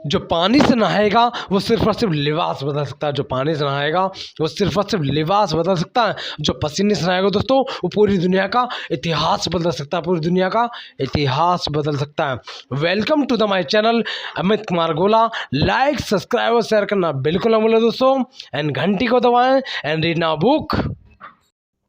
जो पानी से नहाएगा वो सिर्फ और सिर्फ लिबास बदल सकता है। जो पानी से नहाएगा वो सिर्फ और सिर्फ लिबास बदल सकता है। जो पसीने से नहाएगा दोस्तों वो पूरी दुनिया का इतिहास बदल सकता है। पूरी दुनिया का इतिहास बदल सकता है। Welcome to the my channel Amit Kumar Gola. Like subscribe और शेयर करना बिल्कुल ना भूलें दोस्तों, एंड घंटी को दबाएं and read now book.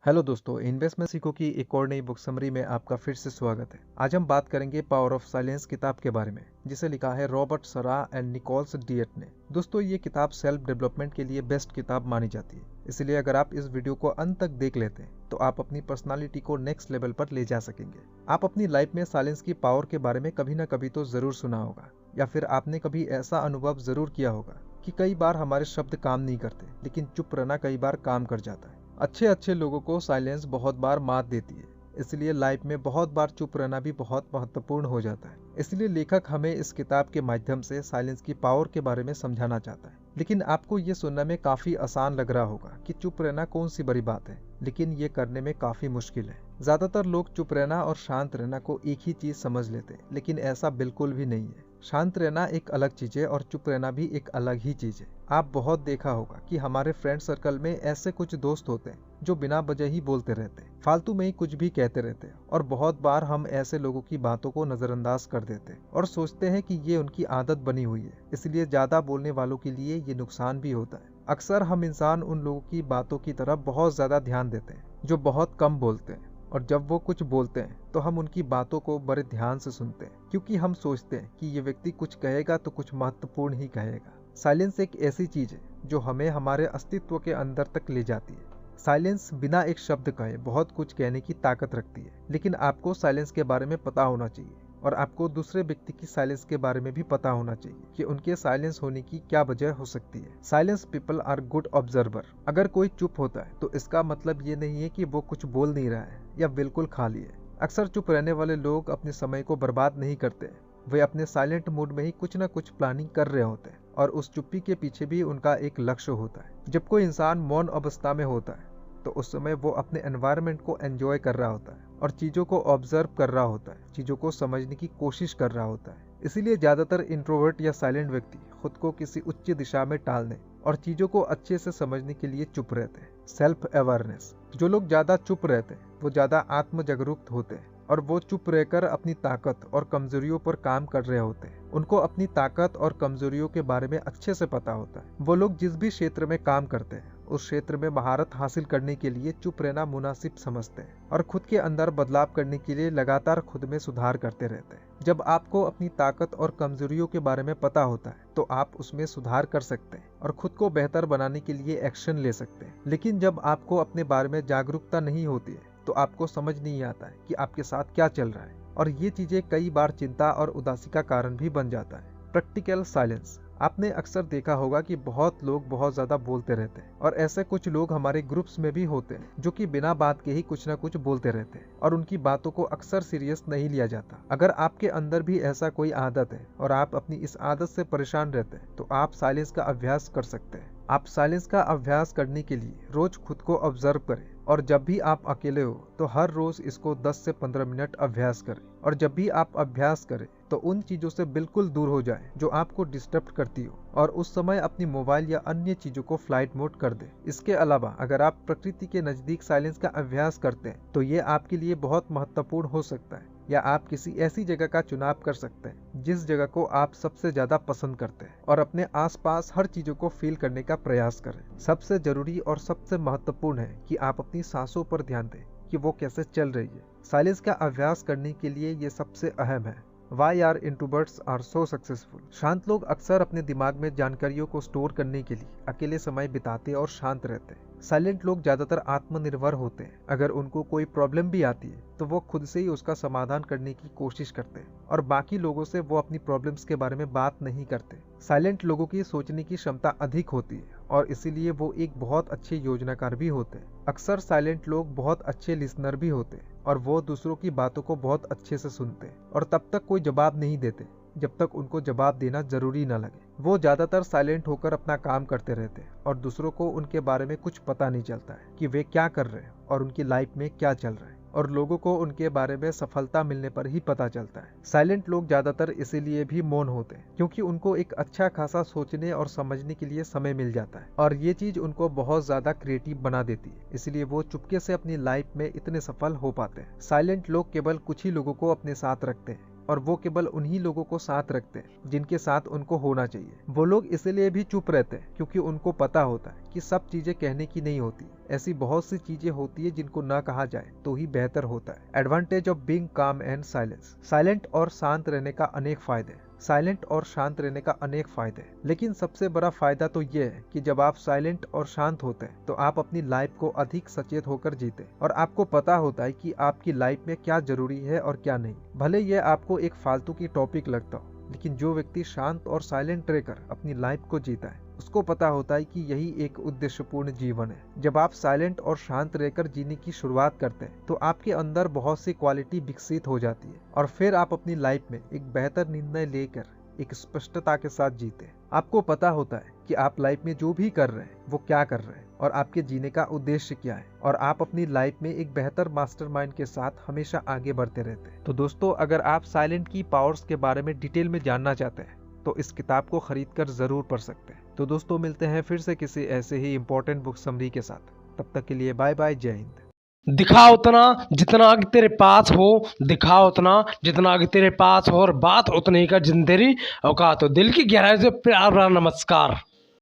Hello दोस्तों, इन्वेस्टमेंट सीखो की एक और नई बुक समरी में आपका फिर से स्वागत है। आज हम बात करेंगे पावर ऑफ साइलेंस किताब के बारे में, जिसे लिखा है Robert Sarah and Nicolas Diat ने। दोस्तों, ये किताब सेल्फ डेवलपमेंट के लिए बेस्ट किताब मानी जाती है, इसलिए अगर आप इस वीडियो को अंत तक देख लेते हैं तो आप अपनी पर्सनालिटी को नेक्स्ट लेवल पर ले जा सकेंगे। आप अपनी लाइफ में साइलेंस की पावर के बारे में कभी ना कभी तो जरूर सुना होगा, या फिर आपने कभी ऐसा अनुभव जरूर किया होगा कि कई बार हमारे शब्द काम नहीं करते, लेकिन चुप रहना कई बार काम कर जाता है। अच्छे लोगों को साइलेंस बहुत बार मात देती है, इसलिए लाइफ में बहुत बार चुप रहना भी बहुत महत्वपूर्ण हो जाता है। इसलिए लेखक हमें इस किताब के माध्यम से साइलेंस की पावर के बारे में समझाना चाहता है। लेकिन आपको ये सुनने में काफी आसान लग रहा होगा कि चुप रहना कौन सी बड़ी बात है, लेकिन ये करने में काफी मुश्किल है। ज्यादातर लोग चुप रहना और शांत रहना को एक ही चीज समझ लेते हैं, लेकिन ऐसा बिल्कुल भी नहीं है। शांत रहना एक अलग चीज है और चुप रहना भी एक अलग ही चीज है। आप बहुत देखा होगा कि हमारे फ्रेंड सर्कल में ऐसे कुछ दोस्त होते हैं जो बिना वजह ही बोलते रहते हैं, फालतू में ही कुछ भी कहते रहते हैं, और बहुत बार हम ऐसे लोगों की बातों को नजरअंदाज कर देते हैं और सोचते हैं कि ये उनकी आदत बनी हुई है, इसलिए ज्यादा बोलने वालों के लिए ये नुकसान भी होता है। अक्सर हम इंसान उन लोगों की बातों की तरफ बहुत ज्यादा ध्यान देते हैं जो बहुत कम बोलते हैं, और जब वो कुछ बोलते हैं तो हम उनकी बातों को बड़े ध्यान से सुनते हैं, क्योंकि हम सोचते हैं कि ये व्यक्ति कुछ कहेगा तो कुछ महत्वपूर्ण ही कहेगा। साइलेंस एक ऐसी चीज है जो हमें हमारे अस्तित्व के अंदर तक ले जाती है। साइलेंस बिना एक शब्द कहे बहुत कुछ कहने की ताकत रखती है, लेकिन आपको साइलेंस के बारे में पता होना चाहिए, और आपको दूसरे व्यक्ति की साइलेंस के बारे में भी पता होना चाहिए कि उनके साइलेंस होने की क्या वजह हो सकती है। Silence people are good observer. अगर कोई चुप होता है तो इसका मतलब ये नहीं है कि वो कुछ बोल नहीं रहा है या बिल्कुल खाली है। अक्सर चुप रहने वाले लोग अपने समय को बर्बाद नहीं करते, वे अपने साइलेंट मूड में ही कुछ न कुछ प्लानिंग कर रहे होते हैं, और उस चुप्पी के पीछे भी उनका एक लक्ष्य होता है। जब कोई इंसान मौन अवस्था में होता है तो उस समय वो अपने एनवायरनमेंट को एंजॉय कर रहा होता है और चीजों को ऑब्जर्व कर रहा होता है, चीजों को समझने की कोशिश कर रहा होता है। इसीलिए ज्यादातर इंट्रोवर्ट या साइलेंट व्यक्ति खुद को किसी उच्च दिशा में टालने और चीजों को अच्छे से समझने के लिए चुप रहते हैं। Self awareness. जो लोग ज्यादा चुप रहते हैं वो ज्यादा आत्म जागरूक होते हैं, और वो चुप रहकर अपनी ताकत और कमजोरियों पर काम कर रहे होते हैं। उनको अपनी ताकत और कमजोरियों के बारे में अच्छे से पता होता है। वो लोग जिस भी क्षेत्र में काम करते हैं उस क्षेत्र में महारत हासिल करने के लिए चुप रहना मुनासिब समझते हैं, और खुद के अंदर बदलाव करने के लिए लगातार खुद में सुधार करते रहते हैं। जब आपको अपनी ताकत और कमजोरियों के बारे में पता होता है तो आप उसमें सुधार कर सकते हैं और खुद को बेहतर बनाने के लिए एक्शन ले सकते हैं। लेकिन जब आपको अपने बारे में जागरूकता नहीं होती है तो आपको समझ नहीं आता है कि आपके साथ क्या चल रहा है, और ये चीजें कई बार चिंता और उदासी का कारण भी बन जाता है। Practical silence. आपने अक्सर देखा होगा कि बहुत लोग बहुत ज्यादा बोलते रहते हैं, और ऐसे कुछ लोग हमारे ग्रुप्स में भी होते हैं जो कि बिना बात के ही कुछ ना कुछ बोलते रहते हैं, और उनकी बातों को अक्सर सीरियस नहीं लिया जाता। अगर आपके अंदर भी ऐसा कोई आदत है और आप अपनी इस आदत से परेशान रहते हैं तो आप साइलेंस का अभ्यास कर सकते हैं। आप साइलेंस का अभ्यास करने के लिए रोज खुद को ऑब्जर्व करें, और जब भी आप अकेले हो तो हर रोज इसको 10 से 15 मिनट अभ्यास करें, और जब भी आप अभ्यास करें तो उन चीजों से बिल्कुल दूर हो जाएं जो आपको डिस्टर्ब करती हो, और उस समय अपनी मोबाइल या अन्य चीजों को फ्लाइट मोड कर दें। इसके अलावा अगर आप प्रकृति के नजदीक साइलेंस का अभ्यास करते हैं तो ये आपके लिए बहुत महत्वपूर्ण हो सकता है, या आप किसी ऐसी जगह का चुनाव कर सकते हैं जिस जगह को आप सबसे ज्यादा पसंद करते हैं, और अपने आसपास हर चीजों को फील करने का प्रयास करें। सबसे जरूरी और सबसे महत्वपूर्ण है कि आप अपनी सांसों पर ध्यान दें कि वो कैसे चल रही है। साइलेंस का अभ्यास करने के लिए ये सबसे अहम है। Why are introverts are so successful? शांत लोग अक्सर अपने दिमाग में जानकारियों को स्टोर करने के लिए अकेले समय बिताते और शांत रहते हैं। साइलेंट लोग ज्यादातर आत्मनिर्भर होते हैं। अगर उनको कोई प्रॉब्लम भी आती है तो वो खुद से ही उसका समाधान करने की कोशिश करते हैं, और बाकी लोगों से वो अपनी प्रॉब्लम्स के बारे में बात नहीं करते। साइलेंट लोगों की सोचने की क्षमता अधिक होती है, और इसीलिए वो एक बहुत अच्छे योजनाकार भी होते हैं। अक्सर साइलेंट लोग बहुत अच्छे लिसनर भी होते हैं, और वो दूसरों की बातों को बहुत अच्छे से सुनते हैं और तब तक कोई जवाब नहीं देते जब तक उनको जवाब देना जरूरी न लगे। वो ज्यादातर साइलेंट होकर अपना काम करते रहते हैं, और दूसरों को उनके बारे में कुछ पता नहीं चलता है कि वे क्या कर रहे हैं और उनकी लाइफ में क्या चल रहा है। और लोगों को उनके बारे में सफलता मिलने पर ही पता चलता है। साइलेंट लोग ज्यादातर इसीलिए भी मौन होते हैं क्योंकि उनको एक अच्छा खासा सोचने और समझने के लिए समय मिल जाता है और ये चीज उनको बहुत ज्यादा क्रिएटिव बना देती है, इसलिए वो चुपके से अपनी लाइफ में इतने सफल हो पाते हैं। साइलेंट लोग केवल कुछ ही लोगों को अपने साथ रखते हैं और वो केवल उन्हीं लोगों को साथ रखते हैं जिनके साथ उनको होना चाहिए। वो लोग इसलिए भी चुप रहते हैं क्योंकि उनको पता होता है कि सब चीजें कहने की नहीं होती, ऐसी बहुत सी चीजें होती है जिनको ना कहा जाए तो ही बेहतर होता है। एडवांटेज ऑफ बीइंग काम एंड साइलेंस। साइलेंट और शांत रहने का अनेक फायदे। साइलेंट और शांत रहने का अनेक फायदे हैं, लेकिन सबसे बड़ा फायदा तो ये है कि जब आप साइलेंट और शांत होते हैं तो आप अपनी लाइफ को अधिक सचेत होकर जीते और आपको पता होता है कि आपकी लाइफ में क्या जरूरी है और क्या नहीं। भले यह आपको एक फालतू की टॉपिक लगता हो, लेकिन जो व्यक्ति शांत और साइलेंट रहकर अपनी लाइफ को जीता है उसको पता होता है कि यही एक उद्देश्यपूर्ण जीवन है। जब आप साइलेंट और शांत रहकर जीने की शुरुआत करते हैं तो आपके अंदर बहुत सी क्वालिटी विकसित हो जाती है और फिर आप अपनी लाइफ में एक बेहतर निर्णय लेकर एक स्पष्टता के साथ जीते। आपको पता होता है कि आप लाइफ में जो भी कर रहे हैं वो क्या कर रहे हैं और आपके जीने का उद्देश्य क्या है और आप अपनी लाइफ में एक बेहतर मास्टरमाइंड के साथ हमेशा आगे बढ़ते रहते हैं। तो दोस्तों, अगर आप साइलेंट की पावर्स के बारे में डिटेल में जानना चाहते हैं तो इस किताब को खरीद कर जरूर पढ़ सकते हैं। तो दोस्तों, मिलते हैं फिर से किसी ऐसे ही इंपॉर्टेंट बुक समरी के साथ। तब तक के लिए बाय बाय, जय हिंद। दिखा उतना जितना आगे तेरे पास हो, दिखा उतना जितना आगे तेरे पास हो, और बात उतनी ही का जिन तेरी औकात हो। दिल की गहराई से प्यार भरा नमस्कार।